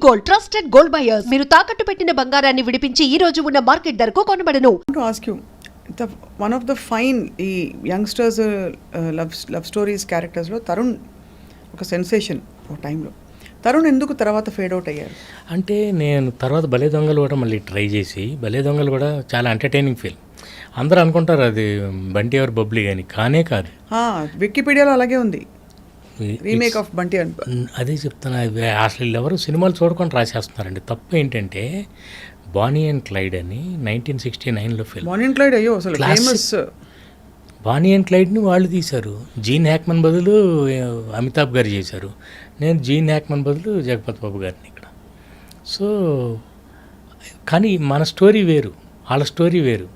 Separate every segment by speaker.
Speaker 1: Gold, trusted gold buyers. మీరు తాకట్టు పెట్టిన బంగారాన్ని విడిపించి ఈ రోజు ఉన్న మార్కెట్ ధరకు కొనబడను.
Speaker 2: To ask you, one of the fine ఈ యంగ్స్టర్స్ లవ్ స్టోరీస్ క్యారెక్టర్స్లో తరుణ్ ఒక సెన్సేషన్ ఒక టైంలో. తరుణ్ ఎందుకు తర్వాత ఫేడ్ అవుట్ అయ్యారు?
Speaker 3: అంటే నేను తర్వాత భలే దొంగలు కూడా మళ్ళీ ట్రై చేసి, భలే దొంగలు కూడా చాలా ఎంటర్టైనింగ్ ఫిల్మ్. అందరూ అనుకుంటారు అది బంటి ఎవరు బబ్లీ అని, కానే కాదు.
Speaker 2: వికీపీడియాలో అలాగే ఉంది, రీమేక్ ఆఫ్ బంటి అని.
Speaker 3: అదే చెప్తాను, అసలు ఎవరు సినిమాలు చూడకుండా రాసేస్తున్నారండి. తప్పు ఏంటంటే బానీ అండ్ క్లైడ్ అని 1969లో ఫిల్మ్.
Speaker 2: బానీ అండ్ క్లైడ్ అయ్యో అసలు ఫేమస్.
Speaker 3: బానీ అండ్ క్లైడ్ని వాళ్ళు తీశారు. జీన్ హ్యాక్మన్ బదులు అమితాబ్ గారు చేశారు. నేను జీన్ హ్యాక్మన్ బదులు జగపతి బాబు గారిని ఇక్కడ. సో కానీ మన స్టోరీ వేరు, వాళ్ళ స్టోరీ వేరు.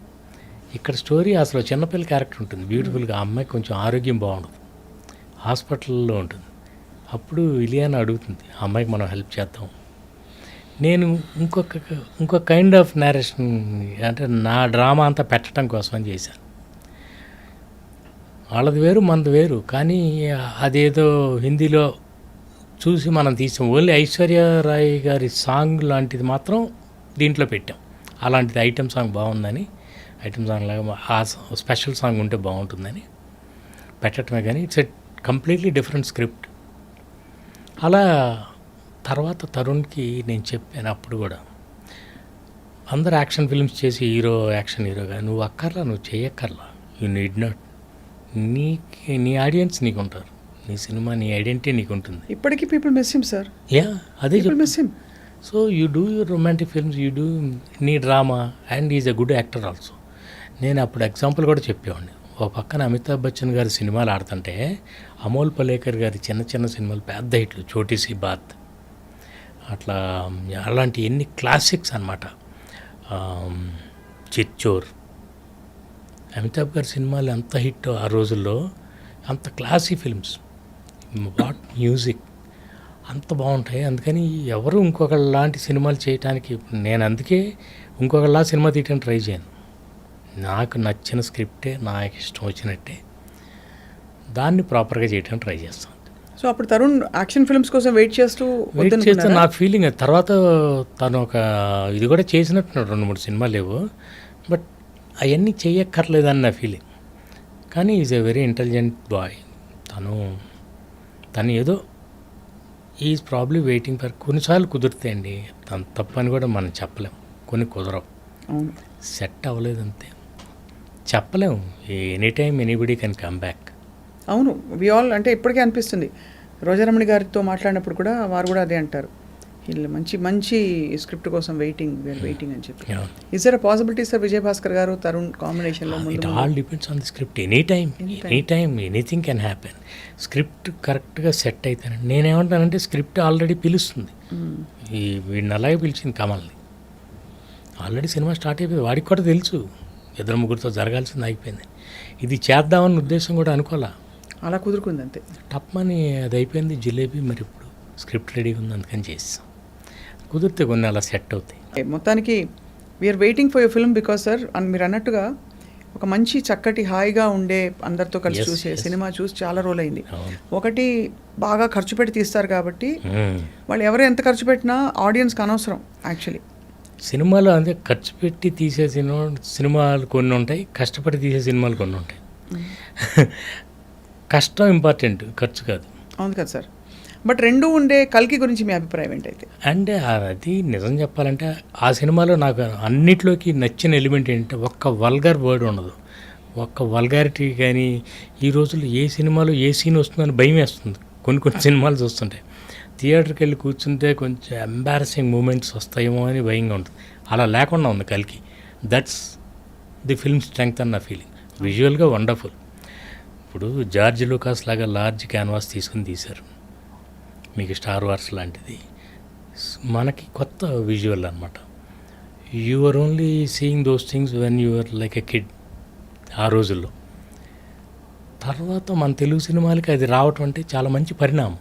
Speaker 3: ఇక్కడ స్టోరీ అసలు చిన్నపిల్ల క్యారెక్టర్ ఉంటుంది బ్యూటిఫుల్గా. ఆ అమ్మాయి కొంచెం ఆరోగ్యం బాగుండదు, హాస్పిటల్లో ఉంటుంది. అప్పుడు ఇలియానా అడుగుతుంది ఆ అమ్మాయికి మనం హెల్ప్ చేద్దాం. నేను ఇంకొక కైండ్ ఆఫ్ నేరేషన్, అంటే నా డ్రామా అంతా పెట్టడం కోసం అని చేశాను. వాళ్ళది వేరు మనది వేరు, కానీ అదేదో హిందీలో చూసి మనం తీసాం. ఓన్లీ ఐశ్వర్య రాయ్ గారి సాంగ్ లాంటిది మాత్రం దీంట్లో పెట్టాం. అలాంటిది ఐటెం సాంగ్ బాగుందని, ఐటెం సాంగ్ లాగా ఆ స్పెషల్ సాంగ్ ఉంటే బాగుంటుందని పెట్టడమే. కానీ it's a completely different script. అలా తర్వాత తరుణ్కి నేను చెప్పాను అప్పుడు కూడా, అందరు యాక్షన్ ఫిల్మ్స్ చేసి యాక్షన్ హీరోగా నువ్వు అక్కర్లా, నువ్వు చేయక్కర్లా, యూ నీడ్ నాట్. నీ ఆడియన్స్ నీకు ఉంటారు, నీ సినిమా నీ ఐడెంటిటీ నీకు ఉంటుంది.
Speaker 2: ఇప్పటికీ people miss him sir.
Speaker 3: Yeah, అదే
Speaker 2: miss him.
Speaker 3: So you do your romantic films, you do నీ drama, and is a good actor also. నేను అప్పుడు ఎగ్జాంపుల్ కూడా చెప్పేవాడిని. ఒక పక్కన అమితాబ్ బచ్చన్ గారి సినిమాలు ఆడుతుంటే అమోల్ పలేకర్ గారి చిన్న చిన్న సినిమాలు పెద్ద హిట్లు, చోటీ సి బాత్, అట్లా అలాంటి ఎన్ని క్లాసిక్స్ అనమాట. చిచ్చోర్, అమితాబ్ గారి సినిమాలు ఎంత హిట్ ఆ రోజుల్లో, అంత క్లాసీ ఫిల్మ్స్, వాట్ మ్యూజిక్ అంత బాగుంటాయి. అందుకని ఎవరు ఇంకొకళ్ళ లాంటి సినిమాలు చేయడానికి నేను అందుకే ఇంకొకళ్ళ సినిమా తీయడానికి ట్రై చేయను. నాకు నచ్చిన స్క్రిప్టే, నాకు ఇష్టం వచ్చినట్టే దాన్ని ప్రాపర్గా చేయడానికి ట్రై చేస్తాను.
Speaker 2: సో అప్పుడు తరుణ్ యాక్షన్ ఫిల్మ్స్ కోసం వెయిట్ చేస్తే
Speaker 3: నా ఫీలింగ్. తర్వాత తను ఒక ఇది కూడా చేసినట్టున్నాడు, 2-3 సినిమాలు లేవు, బట్ అవన్నీ చేయక్కర్లేదని నా ఫీలింగ్. కానీ is a very intelligent boy. తను ఏదో ఈజ్ ప్రాబ్లీ వెయిటింగ్ ఫర్. కొన్నిసార్లు కుదురుతాయండి, తను తప్పని కూడా మనం చెప్పలేం, కొన్ని కుదరవు, సెట్ అవ్వలేదంతే చెప్పలేము. Any time anybody can come back.
Speaker 2: అవును, వి ఆల్ అంటే ఇప్పటికే అనిపిస్తుంది. రోజారమణి గారితో మాట్లాడినప్పుడు కూడా వారు కూడా అదే అంటారు, వీళ్ళు మంచి మంచి స్క్రిప్ట్ కోసం వెయిటింగ్ అని చెప్పి. Is there a possibility sir Vijay Bhaskar garu Tarun కాంబినేషన్లో?
Speaker 3: It all depends on the script. Any time anything can happen. Script కరెక్ట్గా సెట్ అవుతాను. నేనేమంటానంటే స్క్రిప్ట్ ఆల్రెడీ పిలుస్తుంది. వీడిని అలాగే పిలిచింది కమల్ని. ఆల్రెడీ సినిమా స్టార్ట్ అయిపోయింది, వాడికి కూడా తెలుసు 2-3తో జరగాల్సింది అయిపోయింది. ఇది చేద్దామన్న ఉద్దేశం కూడా అనుకోలే,
Speaker 2: అలా కుదురుకుంది అంతే.
Speaker 3: టప్మని అది అయిపోయింది జిలేబీ. మరి ఇప్పుడు స్క్రిప్ట్ రెడీగా ఉంది, అందుకని చేస్తాం. కుదిరితే కొన్ని అలా సెట్ అవుతాయి.
Speaker 2: మొత్తానికి we're waiting for your film because sir మీరు అన్నట్టుగా ఒక మంచి చక్కటి హాయిగా ఉండే అందరితో కలిసి చూసే సినిమా చూసి చాలా రోజులైంది. ఒకటి బాగా ఖర్చు పెట్టి తీస్తారు కాబట్టి వాళ్ళు ఎవరు ఎంత ఖర్చు పెట్టినా ఆడియన్స్కి అనవసరం. యాక్చువల్లీ
Speaker 3: సినిమాలో అంతే ఖర్చు పెట్టి తీసే సినిమాలు కొన్ని ఉంటాయి, కష్టపడి తీసే సినిమాలు కొన్ని ఉంటాయి. కష్టం ఇంపార్టెంట్, ఖర్చు కాదు.
Speaker 2: అవును కదా సార్. బట్ రెండు ఉండే కల్కి గురించి మీ అభిప్రాయం ఏంటైతే?
Speaker 3: అంటే అది నిజం చెప్పాలంటే ఆ సినిమాలో నాకు అన్నిట్లోకి నచ్చిన ఎలిమెంట్ ఏంటంటే ఒక్క వల్గర్ వర్డ్ ఉండదు, ఒక్క వల్గారిటీ. కానీ ఈ రోజుల్లో ఏ సినిమాలో ఏ సీన్ వస్తుందని భయం వేస్తుంది. కొన్ని సినిమాలు చూస్తుంటే థియేటర్కి వెళ్ళి కూర్చుంటే కొంచెం ఎంబారసింగ్ మూమెంట్స్ వస్తాయేమో అని భయంగా ఉంటుంది. అలా లేకుండా ఉంది కల్కి. దట్స్ ది ఫిల్మ్ స్ట్రెంగ్త్ అన్న ఫీలింగ్. విజువల్గా వండర్ఫుల్. ఇప్పుడు జార్జ్ లూకాస్ లాగా లార్జ్ క్యాన్వాస్ తీసుకుని తీశారు, మీకు స్టార్ వార్స్ లాంటిది. మనకి కొత్త విజువల్ అనమాట. You are only seeing those things when you are like a kid ఆ రోజుల్లో. తర్వాత మన తెలుగు సినిమాలకి అది రావటం అంటే చాలా మంచి పరిణామం.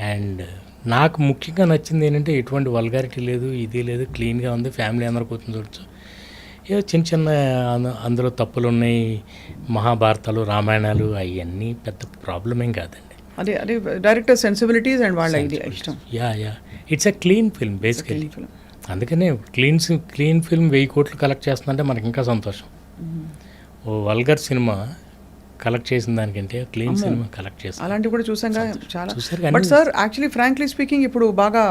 Speaker 3: అండ్ నాకు ముఖ్యంగా నచ్చింది ఏంటంటే ఎటువంటి వల్గారిటీ లేదు, ఇది లేదు, క్లీన్గా ఉంది, ఫ్యామిలీ అందరూ కూర్చొని చూడచ్చు. ఏదో చిన్న అందులో తప్పులు ఉన్నాయి, మహాభారతాలు రామాయణాలు అవన్నీ పెద్ద ప్రాబ్లం ఏం కాదండి.
Speaker 2: అదే అదే డైరెక్టర్ సెన్సిబిలిటీస్ అండ్ వాళ్ళ ఇది ఇష్టం.
Speaker 3: Yeah it's a clean film basically.
Speaker 2: film.
Speaker 3: అందుకనే క్లీన్ ఫిల్మ్ 1000 కోట్లు కలెక్ట్ చేస్తుందంటే మనకి ఇంకా సంతోషం. ఓ వల్గర్ సినిమా కలెక్ట్ చేసిన దానికంటే క్లీన్ సినిమా కలెక్ట్ చేస్తాం.
Speaker 2: అలాంటివి కూడా చూసాంగా చాలా.
Speaker 3: చూసారు కానీ
Speaker 2: but sir actually frankly speaking ఇప్పుడు బాగా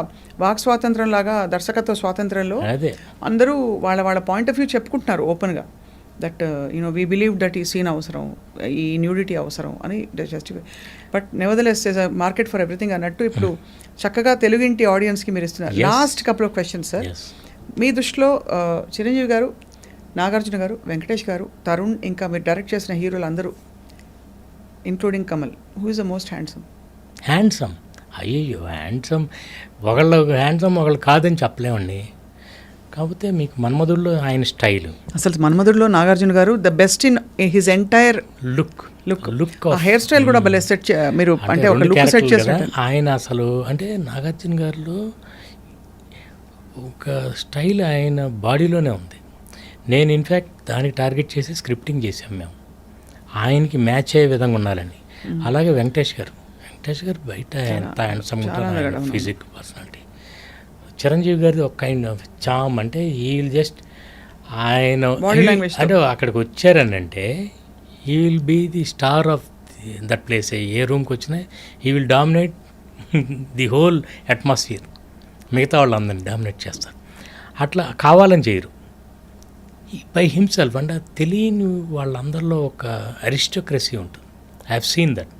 Speaker 2: వాక్ స్వాతంత్రం లాగా దర్శకత్వ స్వాతంత్రంలో
Speaker 3: అదే
Speaker 2: అందరూ వాళ్ళ పాయింట్ ఆఫ్ వ్యూ చెప్పుకుంటున్నారు ఓపెన్గా. That you know we believe that ఈ సీన్ అవసరం, ఈ న్యూడిటీ అవసరం అని justify. But nevertheless is a market for everything అన్నట్టు ఇప్పుడు చక్కగా తెలుగింటి ఆడియన్స్కి మీరు ఇస్తున్నారు. Last couple of questions sir. మీ దృష్టిలో చిరంజీవి గారు, నాగార్జున గారు, వెంకటేష్ గారు, తరుణ్, ఇంకా మీరు డైరెక్ట్ చేసిన హీరోలు అందరూ including Kamal, who is the most handsome?
Speaker 3: అయ్యో హ్యాండ్సమ్ ఒకళ్ళు హ్యాండ్సమ్ ఒకళ్ళు కాదని చెప్పలేమండి. కాకపోతే మీకు మన్మధుల్లో ఆయన స్టైల్,
Speaker 2: అసలు మన్మధుడిలో నాగార్జున గారు the best in his entire
Speaker 3: look
Speaker 2: hair style కూడా భలే సెట్ మీరు అంటే ఒక లుక్ సెట్ చేశారు
Speaker 3: ఆయన. అసలు అంటే నాగార్జున గారిలో ఒక స్టైల్ ఆయన బాడీలోనే ఉంది. నేను ఇన్ఫ్యాక్ట్ దానికి టార్గెట్ చేసి స్క్రిప్టింగ్ చేసాం మేము, ఆయనకి మ్యాచ్ అయ్యే విధంగా ఉండాలని. అలాగే వెంకటేష్ గారు బయట ఎంత హ్యాండ్సమ్ ఉంటారు, ఫిజిక్, పర్సనాలిటీ. చిరంజీవి గారిది ఒక కైండ్ ఆఫ్ చామ్, అంటే ఈ విల్ జస్ట్ ఆయన అంటే అక్కడికి వచ్చారని అంటే he will be the star of that place. ఏ రూమ్కి వచ్చినా he will dominate the whole atmosphere. మిగతా వాళ్ళందరినీ డామినేట్ చేస్తారు. అట్లా కావాలని చేయరు, బై హిమ్సెల్ఫ్. అంటే తెలియని వాళ్ళందరిలో ఒక అరిస్టోక్రసీ ఉంటుంది. I have seen that.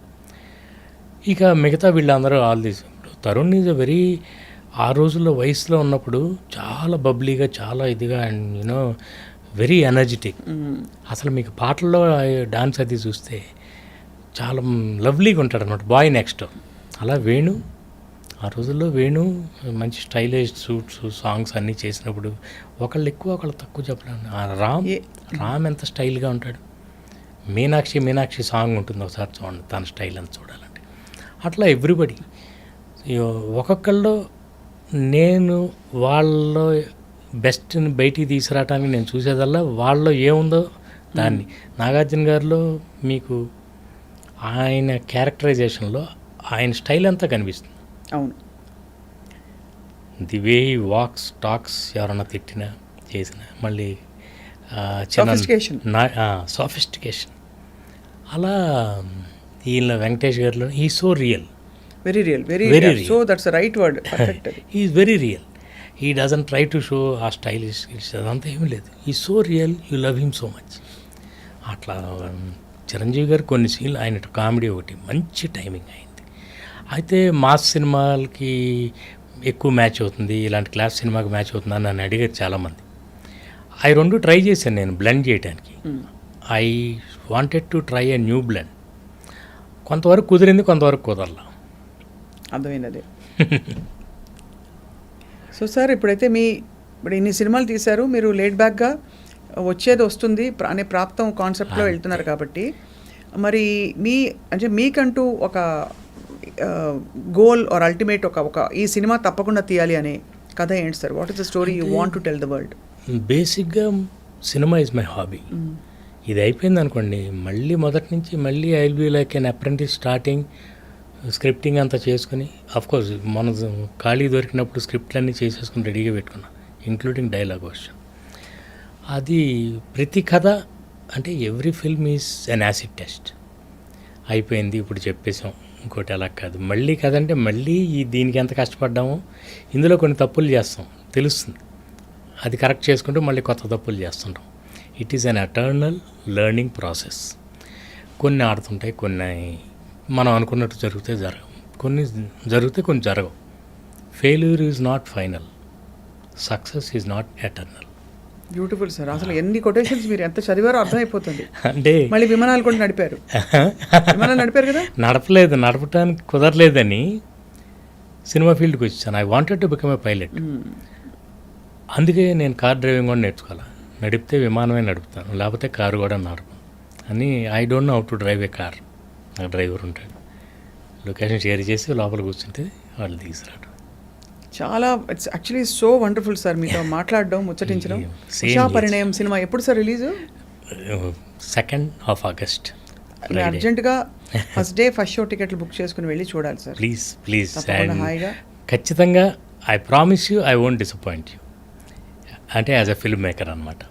Speaker 3: ఇక మిగతా వీళ్ళందరూ all these. Tarun is a very, ఆ రోజుల్లో వయసులో ఉన్నప్పుడు చాలా బబ్లీగా, చాలా ఇదిగా, అండ్ యూనో వెరీ ఎనర్జెటిక్. అసలు మీకు పాటల్లో డాన్స్ అది చూస్తే చాలా లవ్లీగా ఉంటాడు అనమాట, బాయ్ నెక్స్ట్. అలా వేణు, ఆ రోజుల్లో వేణు మంచి స్టైలిష్ సూట్స్, సాంగ్స్ అన్నీ చేసినప్పుడు ఒకళ్ళు ఎక్కువ ఒకళ్ళు తక్కువ చెప్పలేను. రామ్ ఎంత స్టైల్గా ఉంటాడు. మీనాక్షి సాంగ్ ఉంటుంది, ఒకసారి చూడండి తన స్టైల్ అని చూడాలంటే. అట్లా ఎవ్రీబడి ఒక్కొక్కళ్ళు, నేను వాళ్ళ బెస్ట్ని బయటికి తీసుకురావడానికి నేను చూసేదల్లా వాళ్ళలో ఏముందో దాన్ని. నాగార్జున గారిలో మీకు ఆయన క్యారెక్టరైజేషన్లో ఆయన స్టైల్ అంతా కనిపిస్తుంది.
Speaker 2: అవును,
Speaker 3: ది వే వాక్స్, టాక్స్, ఎవరన్నా తిట్టినా చేసినా, మళ్ళీ సోఫిస్టికేషన్. అలా ఈయన వెంకటేష్ గారిలో ఈ so real,
Speaker 2: very real. So that's right word.
Speaker 3: He is very real. He doesn't try to show ఆ స్టైలిష్ అదంతా ఏమీ లేదు. ఈ so real, you love him so much. అట్లా చిరంజీవి గారు కొన్ని సీన్లు, ఆయన కామెడీ ఒకటి మంచి టైమింగ్ అయింది. అయితే మాస్ సినిమాలకి ఎక్కువ మ్యాచ్ అవుతుంది, ఇలాంటి క్లాస్ సినిమాకి మ్యాచ్ అవుతుంది అని నన్ను అడిగారు చాలామంది. అవి రెండు ట్రై చేశాను నేను బ్లెండ్ చేయడానికి. I wanted to try a new blend. కొంతవరకు కుదిరింది, కొంతవరకు కుదరలా.
Speaker 2: అర్థమైంది అదే. సో సార్, ఇప్పుడైతే ఇప్పుడు ఇన్ని సినిమాలు తీశారు, మీరు లేట్ బ్యాక్గా వచ్చేది వస్తుంది అనే ప్రాప్తం కాన్సెప్ట్లో వెళ్తున్నారు కాబట్టి, మరి మీకంటూ ఒక గోల్ ఆర్ అల్టిమేట్ ఒక ఈ సినిమా తప్పకుండా తీయాలి అనే కథ ఏంటి sir? What is the story you want to tell the world?
Speaker 3: బేసిక్గా సినిమా ఈజ్ మై హాబీ. ఇది అయిపోయింది అనుకోండి, మళ్ళీ మొదటి నుంచి మళ్ళీ I will be like an apprentice starting. Scripting అంతా చేసుకుని, అఫ్కోర్స్ మన ఖాళీ దొరికినప్పుడు స్క్రిప్ట్లన్నీ చేసేసుకుని రెడీగా పెట్టుకున్నాం, ఇంక్లూడింగ్ డైలాగ్ వర్షన్. అది ప్రతి కథ అంటే every film is an acid test. అయిపోయింది, ఇప్పుడు చెప్పేసాం, ఇంకోటి అలా కాదు. మళ్ళీ కథ అంటే మళ్ళీ దీనికి ఎంత కష్టపడ్డామో, ఇందులో కొన్ని తప్పులు చేస్తాం తెలుస్తుంది, అది కరెక్ట్ చేసుకుంటూ మళ్ళీ కొత్త తప్పులు చేస్తుంటాం. It is an eternal learning process. కొన్ని ఆడుతుంటాయి, కొన్ని మనం అనుకున్నట్టు జరిగితే జరగవు, కొన్ని జరిగితే కొన్ని జరగవు. Failure is not final, success is not eternal.
Speaker 2: Beautiful sir. అసలు ఎన్ని కొటేషన్స్ మీరు ఎంత చదివారో అర్థమైపోతుంది. అంటే మళ్ళీ విమానాలు కూడా నడిపారు కదా?
Speaker 3: నడపటానికి కుదరలేదని సినిమా ఫీల్డ్కి వచ్చాను. I wanted to become a pilot. అందుకే నేను కార్ డ్రైవింగ్ కూడా నేర్చుకోవాలి. నడిపితే విమానమే నడుపుతాను, లేకపోతే కారు కూడా నడపను అని. I don't know how to drive a car. నాకు డ్రైవర్ ఉంటాడు, లొకేషన్ షేర్ చేసి లోపల కూర్చుంటే వాళ్ళు తీసుకురావడం.
Speaker 2: చాలా it's actually so wonderful sir మీతో మాట్లాడడం, ముచ్చటించడం. ఉషా పరిణయం సినిమా ఎప్పుడు sir release?
Speaker 3: 2nd of August. Friday.
Speaker 2: అర్జెంటుగా ఫస్ట్ డే ఫస్ట్ షో టికెట్లు బుక్ చేసుకుని వెళ్ళి చూడాలి సార్.
Speaker 3: ప్లీజ్
Speaker 2: తప్పకుండా హాయిగా.
Speaker 3: ఖచ్చితంగా I promise you I won't disappoint you. అంటే యాజ్ అ ఫిల్మ్ మేకర్ అనమాట.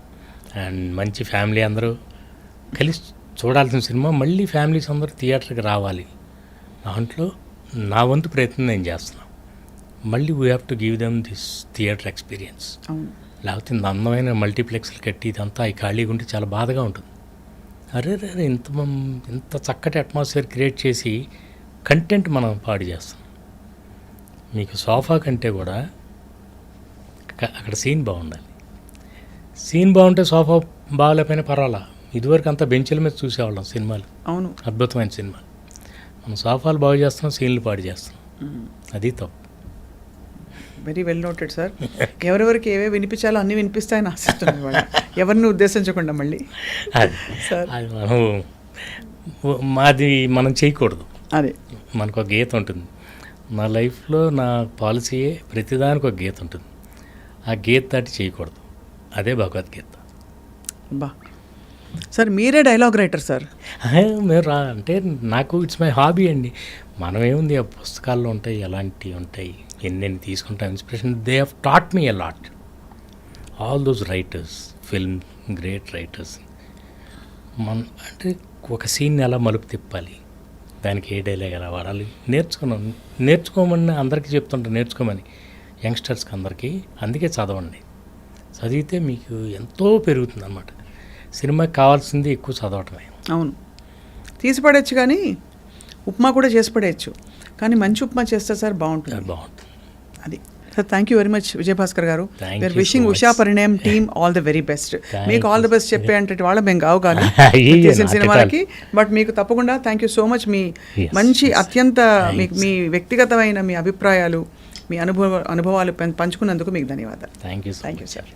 Speaker 3: అండ్ మంచి ఫ్యామిలీ అందరూ కలిసి చూడాల్సిన సినిమా. మళ్ళీ ఫ్యామిలీస్ అందరూ థియేటర్కి రావాలి. దాంట్లో నా వంతు ప్రయత్నం నేను చేస్తున్నాను. మళ్ళీ we have to give them this theatre experience.
Speaker 2: అవును.
Speaker 3: లేకపోతే ఇంత అందమైన మల్టీప్లెక్స్లు కట్టి ఇదంతా ఈ ఖాళీగా ఉంటే చాలా బాధగా ఉంటుంది. అరే ఇంత చక్కటి అట్మాస్ఫియర్ క్రియేట్ చేసి కంటెంట్ మనం పాడు చేస్తాం. మీకు సోఫా కంటే కూడా అక్కడ సీన్ బాగుండాలి. సీన్ బాగుంటే సోఫా బాగాలేకపోయినా పర్వాలా. ఇదివరకు అంతా బెంచ్ల మీద చూసేవాళ్ళం సినిమాలు.
Speaker 2: అవును.
Speaker 3: అద్భుతమైన సినిమాలు. మనం సోఫాలు బాగు చేస్తున్నాం, సీన్లు పాడు చేస్తున్నాం. అది తప్పు.
Speaker 2: Very well noted sir. ఎవరెవరికి ఏవే వినిపించాలో అన్నీ వినిపిస్తాయని ఆశిస్తున్నాను ఇవాళ. ఎవరిని ఉద్దేశించకుండా మళ్ళీ. సార్
Speaker 3: అది అది మనం చేయకూడదు.
Speaker 2: అదే
Speaker 3: మనకు ఒక గీత ఉంటుంది. నా లైఫ్లో నా పాలసీయే ప్రతిదానికి ఒక గీత ఉంటుంది. ఆ గీత దాటి చేయకూడదు. అదే భగవద్గీత.
Speaker 2: బా సార్ మీరే డైలాగ్ రైటర్ సార్.
Speaker 3: మీరు అంటే నాకు ఇట్స్ మై హాబీ అండి. మనం ఏముంది, ఆ పుస్తకాల్లో ఉంటాయి, ఎలాంటివి ఉంటాయి, ఎన్నెన్ని తీసుకుంటాం inspiration. They have taught me a lot. All those writers, film great writers. అంటే ఒక సీన్ ఎలా మలుపు తిప్పాలి, దానికి ఏ డైలాగ్ ఎలా వాడాలి నేర్చుకోమని అందరికీ చెప్తుంటాను. నేర్చుకోమని యంగ్స్టర్స్కి అందరికీ. అందుకే చదవండి. చదివితే మీకు ఎంతో పెరుగుతుంది అన్నమాట. సినిమాకి కావాల్సింది ఎక్కువ చదవటమే.
Speaker 2: అవును. తీసి పడేయచ్చు, కానీ ఉప్మా కూడా చేసి పడేయచ్చు. కానీ మంచి ఉప్మా చేస్తే సార్ బాగుంటుంది. అది sir. Thank you very much Vijayabhaskar గారు. We are wishing Usha Parinayam team all the very best. మీకు ఆల్ ద బెస్ట్ చెప్పే అంటే వాళ్ళ మేము కావు కానీ చేసిన సినిమాలకి. బట్ మీకు తప్పకుండా థ్యాంక్ యూ సో మచ్. మీ మంచి అత్యంత మీ వ్యక్తిగతమైన మీ అభిప్రాయాలు, మీ అనుభవాలు పంచుకున్నందుకు మీకు ధన్యవాదాలు.
Speaker 3: Thank you
Speaker 2: sir.